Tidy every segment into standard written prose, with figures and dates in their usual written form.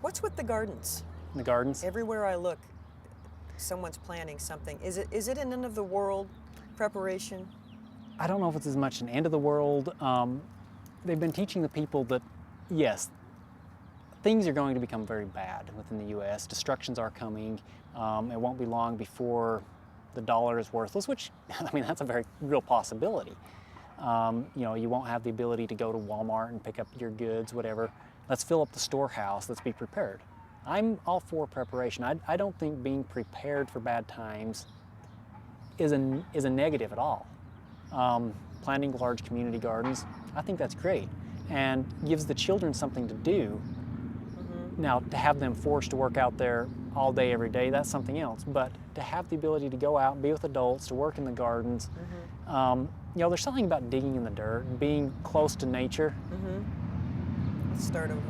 What's with the gardens? The gardens. Everywhere I look, someone's planting something. Is it an end of the world preparation? I don't know if it's as much an end of the world. They've been teaching the people that, yes, things are going to become very bad within the U.S. Destructions are coming. It won't be long before the dollar is worthless, which, I mean, that's a very real possibility. You know, you won't have the ability to go to Walmart and pick up your goods, whatever. Let's fill up the storehouse. Let's be prepared. I'm all for preparation. I don't think being prepared for bad times is a negative at all. Planting large community gardens, I think that's great, and gives the children something to do. Now, to have them forced to work out there all day, every day, that's something else. But to have the ability to go out and be with adults, to work in the gardens, you know, there's something about digging in the dirt, being close to nature. Let's start over.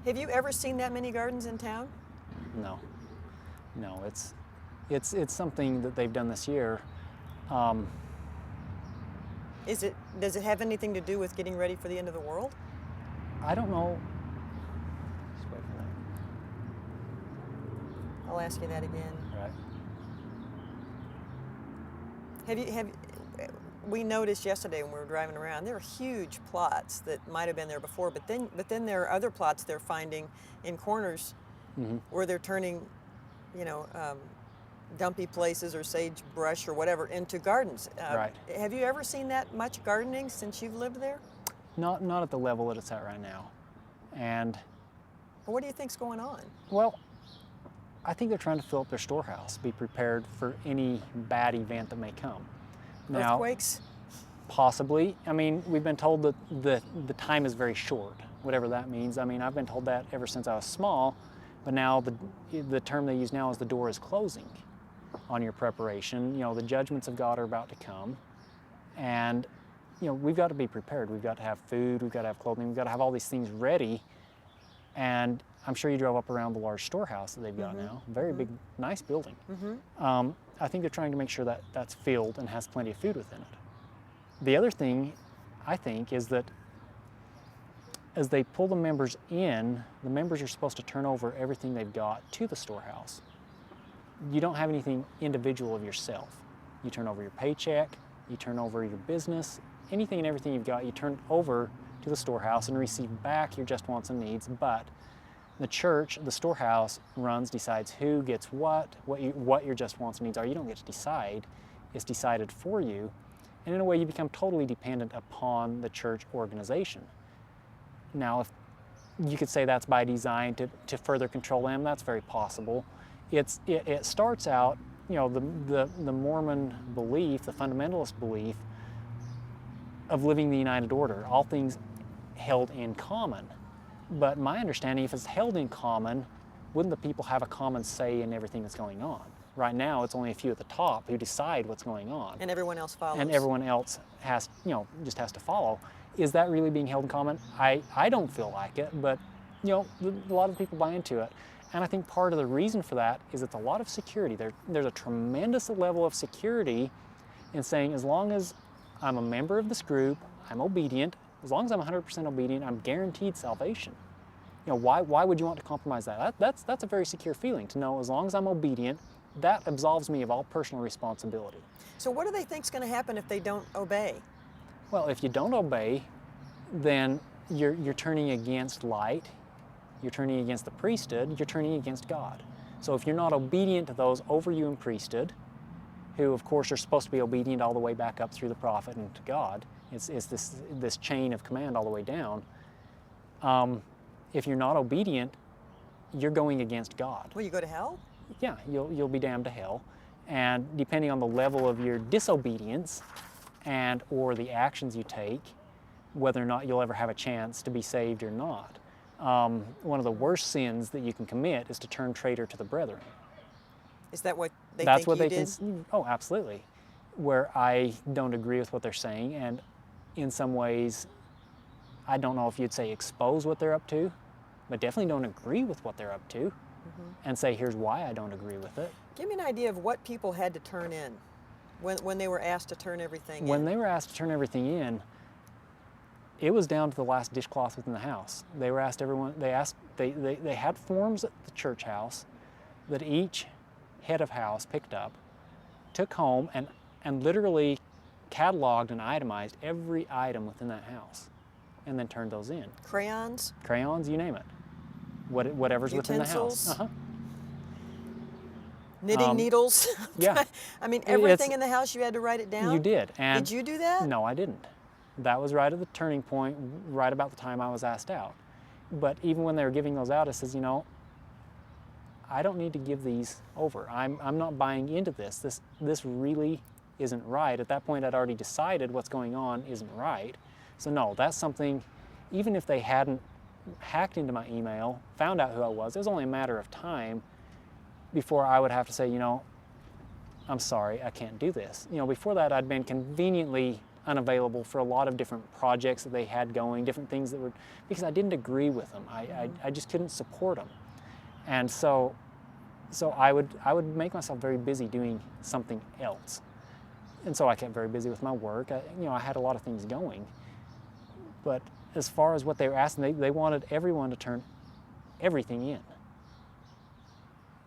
Have you ever seen that many gardens in town? No, no, it's something that they've done this year. Does it have anything to do with getting ready for the end of the world? I don't know. Just wait for that. I'll ask you that again. Right. We noticed yesterday when we were driving around, there are huge plots that might have been there before, but then there are other plots they're finding in corners where they're turning, you know, dumpy places or sagebrush or whatever into gardens. Right. Have you ever seen that much gardening since you've lived there? Not at the level that it's at right now. And Well, what do you think's going on? well, I think they're trying to fill up their storehouse, be prepared for any bad event that may come. Now, Earthquakes? possibly. I mean, we've been told that the time is very short, whatever that means. I mean, I've been told that ever since I was small, but now the term they use now is the door is closing on your preparation. You know, the judgments of God are about to come, and you know, we've got to be prepared. We've got to have food, we've got to have clothing, we've got to have all these things ready. And I'm sure you drove up around the large storehouse that they've got now. Very big, nice building. I think they're trying to make sure that that's filled and has plenty of food within it. The other thing, I think, is that as they pull the members in, the members are supposed to turn over everything they've got to the storehouse. You don't have anything individual of yourself. You turn over your paycheck, you turn over your business, anything and everything you've got, you turn over to the storehouse and receive back your just wants and needs. But the church, the storehouse, decides who gets what your just wants and needs are. You don't get to decide. It's decided for you. And in a way, you become totally dependent upon the church organization. Now, if you could say that's by design to further control them, that's very possible. It starts out, you know, the Mormon belief, the fundamentalist belief of living the united order, all things held in common. But my understanding, if it's held in common, wouldn't the people have a common say in everything that's going on? Right now, it's only a few at the top who decide what's going on. And everyone else follows. And everyone else has, you know, just has to follow. Is that really being held in common? I don't feel like it, but, you know, a lot of people buy into it. And I think part of the reason for that is it's a lot of security. There's a tremendous level of security in saying, as long as I'm a member of this group, I'm obedient, as long as I'm 100% obedient, I'm guaranteed salvation. You know, why would you want to compromise that? That's a very secure feeling, to know as long as I'm obedient, that absolves me of all personal responsibility. So what do they think's going to happen if they don't obey? Well, if you don't obey, then you're turning against light, you're turning against the priesthood, you're turning against God. So if you're not obedient to those over you in priesthood, who of course are supposed to be obedient all the way back up through the prophet and to God, it's this chain of command all the way down. If you're not obedient, you're going against God. Will you go to hell? Yeah, you'll be damned to hell. And depending on the level of your disobedience and or the actions you take, whether or not you'll ever have a chance to be saved or not. One of the worst sins that you can commit is to turn traitor to the brethren. Is that what they That's think what you they did? Oh, absolutely. Where I don't agree with what they're saying, and in some ways, I don't know if you'd say expose what they're up to, but definitely don't agree with what they're up to, and say, here's why I don't agree with it. Give me an idea of what people had to turn in When they were asked to turn everything When in? they were asked to turn everything in, it was down to the last dishcloth within the house. They were asked everyone, they had forms at the church house that each head of house picked up, took home, and literally cataloged and itemized every item within that house, and then turned those in. Crayons? Crayons, you name it. Whatever's within the house. Utensils? Knitting needles? Yeah. I mean, everything in the house, you had to write it down? You did. And did you do that? No, I didn't. That was right at the turning point, right about the time I was asked out. But even when they were giving those out, I says, you know, I don't need to give these over. I'm not buying into this. This really isn't right. At that point, I'd already decided what's going on isn't right. So no, that's something, even if they hadn't hacked into my email, found out who I was, it was only a matter of time before I would have to say, you know, I'm sorry, I can't do this. You know, before that, I'd been conveniently unavailable for a lot of different projects that they had going, different things that were, because I didn't agree with them. I just couldn't support them. And so I would make myself very busy doing something else. And so I kept very busy with my work. I had a lot of things going. But as far as what they were asking, they wanted everyone to turn everything in.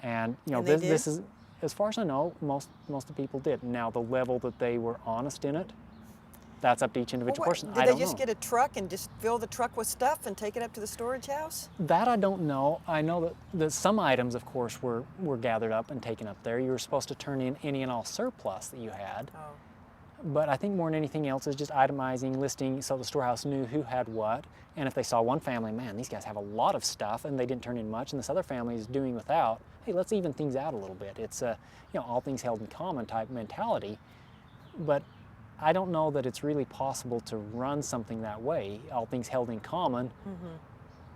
And this is, as far as I know, most of the people did. Now the level that they were honest in it, that's up to each individual person. Did they just get a truck and just fill the truck with stuff and take it up to the storage house? That I don't know. I know that some items, of course, were gathered up and taken up there. You were supposed to turn in any and all surplus that you had. Oh. But I think more than anything else is just itemizing, listing, so the storehouse knew who had what. And if they saw one family, man, these guys have a lot of stuff and they didn't turn in much, and this other family is doing without, hey, let's even things out a little bit. It's a, all things held in common type mentality. But I don't know that it's really possible to run something that way, all things held in common,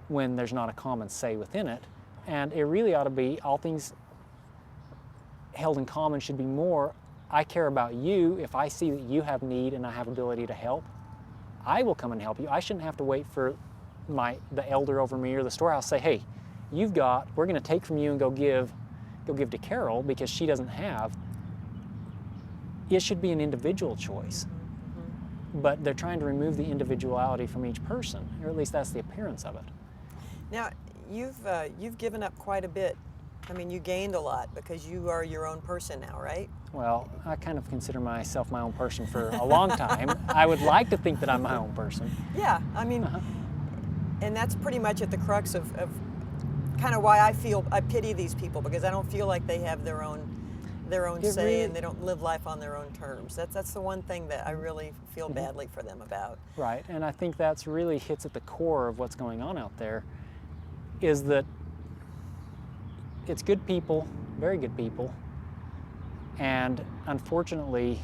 when there's not a common say within it. And it really ought to be, all things held in common should be more, I care about you. If I see that you have need and I have ability to help, I will come and help you. I shouldn't have to wait for the elder over me or the storehouse say, hey, we're gonna take from you and go give to Carol because she doesn't have. It should be an individual choice. But they're trying to remove the individuality from each person, or at least that's the appearance of it. Now, you've given up quite a bit. I mean, you gained a lot because you are your own person now, right? Well, I kind of consider myself my own person for a long time. I would like to think that I'm my own person. Yeah, I mean, and that's pretty much at the crux of kind of why I pity these people, because I don't feel like they have their own say, and they don't live life on their own terms. That's the one thing that I really feel badly for them about. Right, and I think that's really hits at the core of what's going on out there, is that it's good people, very good people, and unfortunately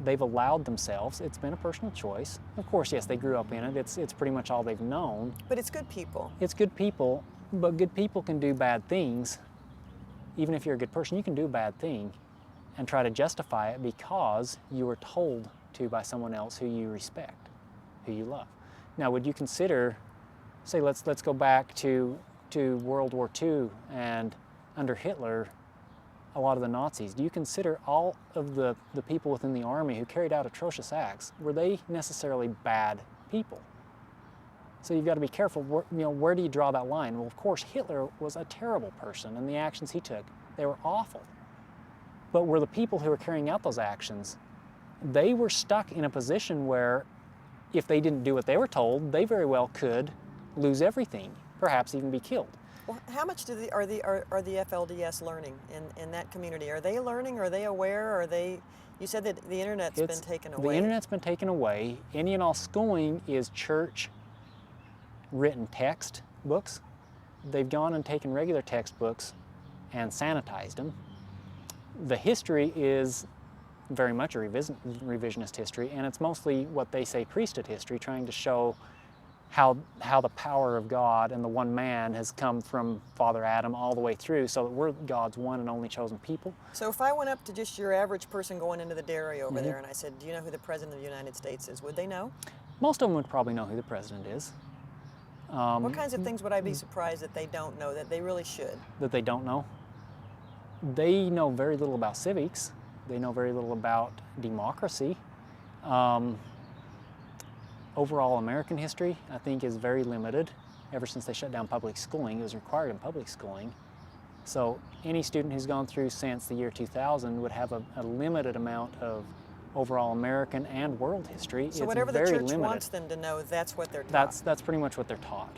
they've allowed themselves, it's been a personal choice. Of course, yes, they grew up in it, it's pretty much all they've known. But it's good people. It's good people, but good people can do bad things. Even if you're a good person, you can do a bad thing and try to justify it because you were told to by someone else who you respect, who you love. Now, would you consider, say, let's go back to World War II and under Hitler, a lot of the Nazis. Do you consider all of the people within the army who carried out atrocious acts, were they necessarily bad people? So you've got to be careful, where do you draw that line? Well, of course, Hitler was a terrible person, and the actions he took, they were awful. But were the people who were carrying out those actions, they were stuck in a position where if they didn't do what they were told, they very well could lose everything, perhaps even be killed. Well, how much are the FLDS learning in that community? Are they learning? Are they aware? Are they? You said that the internet's been taken away. The internet's been taken away. Any and all schooling is church written text books. They've gone and taken regular textbooks and sanitized them. The history is very much a revisionist history, and it's mostly what they say priesthood history, trying to show how the power of God and the one man has come from Father Adam all the way through, so that we're God's one and only chosen people. So if I went up to just your average person going into the dairy over there and I said, do you know who the President of the United States is, would they know? Most of them would probably know who the President is. What kinds of things would I be surprised that they don't know, that they really should? That they don't know? They know very little about civics. They know very little about democracy. Overall American history, I think, is very limited. Ever since they shut down public schooling, it was required in public schooling. So any student who's gone through since the year 2000 would have a limited amount of overall American and world history. So it's whatever the very church limited. wants them to know, that's what they're taught. That's pretty much what they're taught,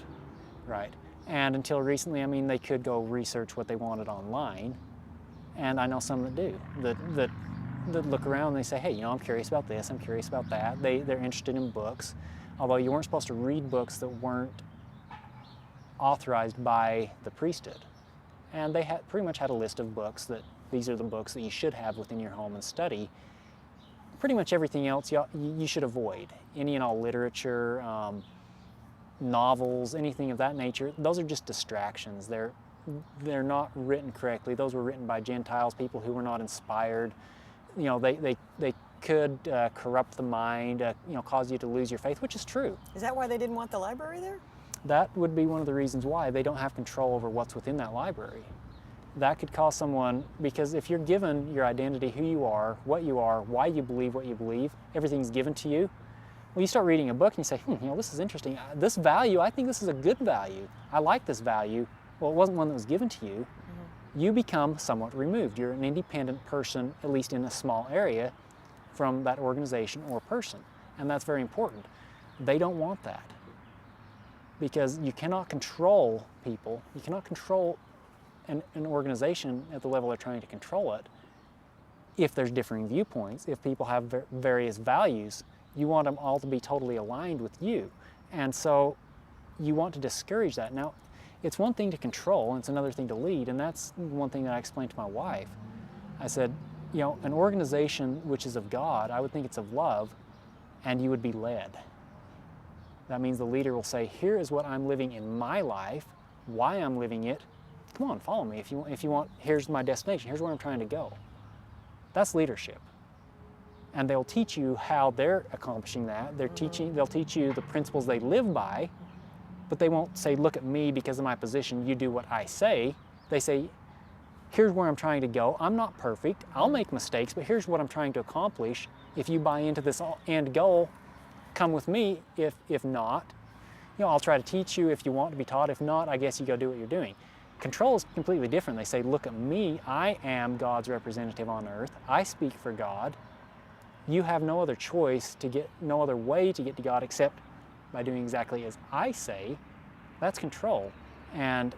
right? And until recently, I mean, they could go research what they wanted online, and I know some that do, that look around and they say, hey, you know, I'm curious about this, I'm curious about that. They're interested in books, although you weren't supposed to read books that weren't authorized by the priesthood. And they had pretty much had a list of books that these are the books that you should have within your home and study. Pretty much everything else you should avoid. Any and all literature, novels, anything of that nature, those are just distractions. They're not written correctly. Those were written by Gentiles, people who were not inspired. You know, they could corrupt the mind, you know, cause you to lose your faith, which is true. Is that why they didn't want the library there? That would be one of the reasons why they don't have control over what's within that library. That could cause someone, because if you're given your identity, who you are, why you believe what you believe, everything's given to you. Well, you start reading a book and you say, you know, this is interesting. This value, I think this is a good value. I like this value. Well, it wasn't one that was given to you. Mm-hmm. You become somewhat removed. You're an independent person, at least in a small area, from that organization or person. And that's very important. They don't want that, because you cannot control people. You cannot control an organization at the level they're trying to control it. If there's differing viewpoints, if people have various values, you want them all to be totally aligned with you. And so you want to discourage that. Now, it's one thing to control and it's another thing to lead, and that's one thing that I explained to my wife. I said, you know, an organization which is of God, I would think it's of love, and you would be led. That means the leader will say, here is what I'm living in my life, why I'm living it. Come on, follow me. If you want, here's my destination, here's where I'm trying to go. That's leadership. And they'll teach you how they're accomplishing that. They'll teach you the principles they live by, but they won't say, look at me because of my position, you do what I say. They say, here's where I'm trying to go. I'm not perfect, I'll make mistakes, but here's what I'm trying to accomplish. If you buy into this end goal, come with me. If not, you know, I'll try to teach you if you want to be taught. If not, I guess you go do what you're doing. Control is completely different. They say, look at me, I am God's representative on earth. I speak for God. You have no other choice no other way to get to God except by doing exactly as I say. That's control. And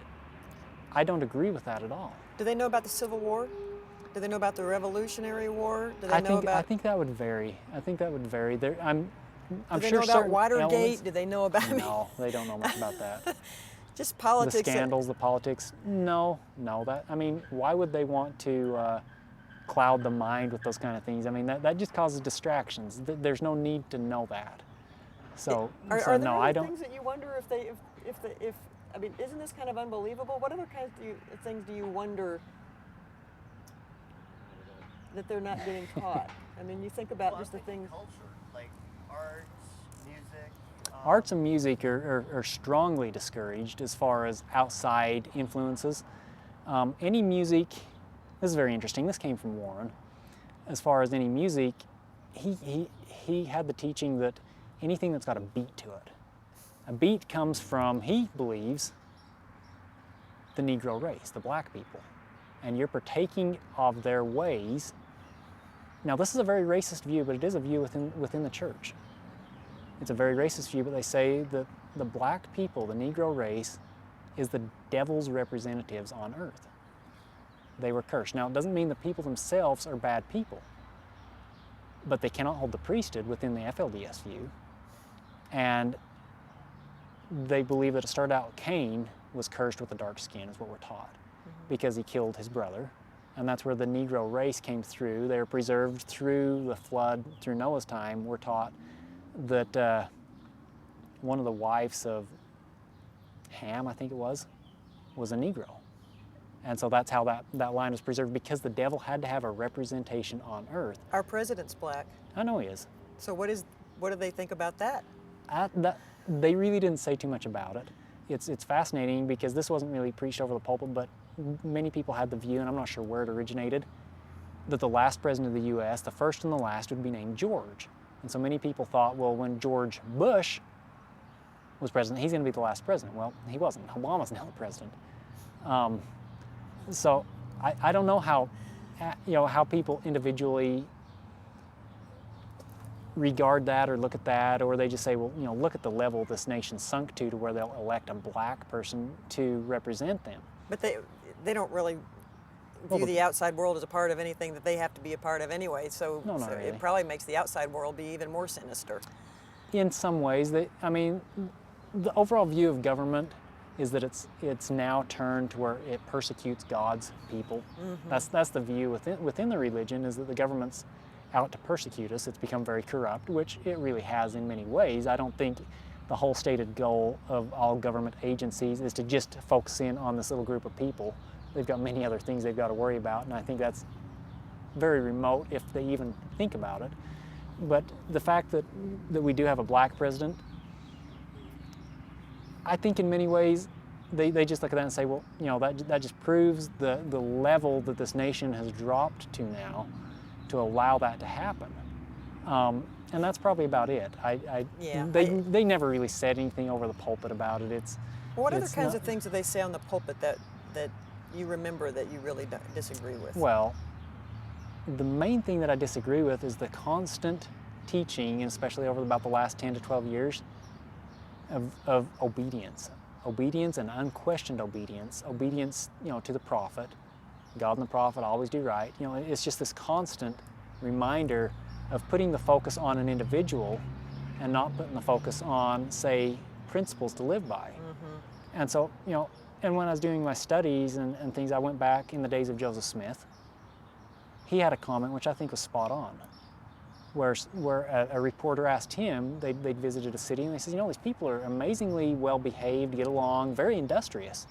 I don't agree with that at all. Do they know about the Civil War? Do they know about the Revolutionary War? Do they know about? I think that would vary. I think that would vary. I'm Do they sure know about certain Watergate? elements, Do they know about? No, they don't know much about that. Just politics. The scandals, the politics. No. That. I mean, why would they want to cloud the mind with those kind of things? I mean, that just causes distractions. There's no need to know that. So, are there no, any I don't. things that you wonder if I mean, isn't this kind of unbelievable? What other kinds of things do you wonder that they're not getting taught? I mean, you think about just the things. Culture, like arts, music. Arts and music are strongly discouraged as far as outside influences. Any music, this is very interesting, this came from Warren. As far as any music, he had the teaching that anything that's got a beat to it. A beat comes from, he believes, the Negro race, the black people. And you're partaking of their ways. Now, this is a very racist view, but it is a view within the church. It's a very racist view, but they say that the black people, the Negro race, is the devil's representatives on earth. They were cursed. Now, it doesn't mean the people themselves are bad people, but they cannot hold the priesthood within the FLDS view. And they believe that it started out Cain was cursed with a dark skin, is what we're taught, because he killed his brother. And that's where the Negro race came through. They were preserved through the flood, through Noah's time. We're taught that one of the wives of Ham, I think it was a Negro. And so that's how that line was preserved, because the devil had to have a representation on earth. Our president's black. I know he is. So what do they think about that? They really didn't say too much about it. It's fascinating because this wasn't really preached over the pulpit, but many people had the view, and I'm not sure where it originated, that the last president of the U.S., the first and the last, would be named George. And so many people thought, well, when George Bush was president, he's going to be the last president. Well, he wasn't. Obama's now the president. So I don't know how, how people individually regard that or look at that, or they just say, well, look at the level this nation sunk to where they'll elect a black person to represent them. But they don't really view the outside world as a part of anything that they have to be a part of anyway, so, No, not so really. it probably makes the outside world be even more sinister. In some ways, the overall view of government is that it's now turned to where it persecutes God's people. Mm-hmm. That's the view within the religion, is that the government's out to persecute us. It's become very corrupt, which it really has in many ways. I don't think the whole stated goal of all government agencies is to just focus in on this little group of people. They've got many other things they've got to worry about, and I think that's very remote if they even think about it. But the fact that we do have a black president, I think in many ways they just look at that and say, well, that just proves the level that this nation has dropped to now to allow that to happen. And that's probably about it. They never really said anything over the pulpit about it. What other kinds of things do they say on the pulpit that you remember that you really disagree with? Well, the main thing that I disagree with is the constant teaching, and especially over about the last 10 to 12 years, of obedience. Obedience and unquestioned obedience. Obedience, to the prophet. God and the prophet always do right. It's just this constant reminder of putting the focus on an individual and not putting the focus on, say, principles to live by. Mm-hmm. And so, and when I was doing my studies and things, I went back in the days of Joseph Smith. He had a comment which I think was spot on, where a reporter asked him, they'd visited a city, and they said, these people are amazingly well behaved, get along, very industrious.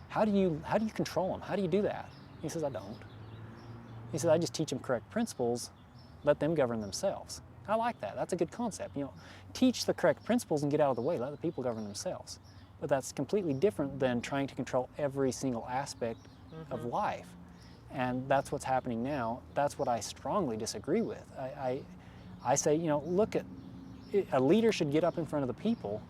How do you control them? How do you do that? He says, I don't. He says, I just teach them correct principles, let them govern themselves. I like that. That's a good concept. Teach the correct principles and get out of the way. Let the people govern themselves. But that's completely different than trying to control every single aspect of life. And that's what's happening now. That's what I strongly disagree with. I say, look at, a leader should get up in front of the people,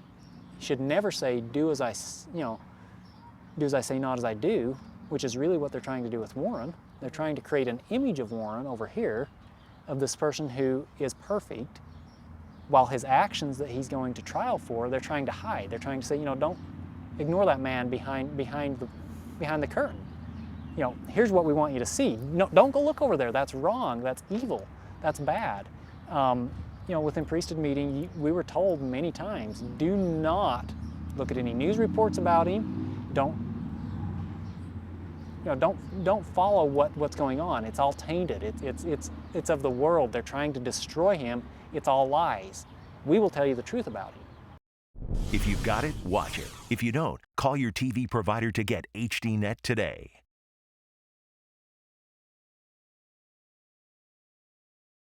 should never say, do as I say, not as I do, which is really what they're trying to do with Warren. They're trying to create an image of Warren over here, of this person who is perfect, while his actions that he's going to trial for, they're trying to hide. They're trying to say, don't ignore that man behind the curtain. Here's what we want you to see. No, don't go look over there. That's wrong. That's evil. That's bad. Within priesthood meeting, we were told many times, do not look at any news reports about him. Don't follow what's going on. It's all tainted. It's of the world. They're trying to destroy him. It's all lies. We will tell you the truth about him. If you've got it, watch it. If you don't, call your TV provider to get HDNet today.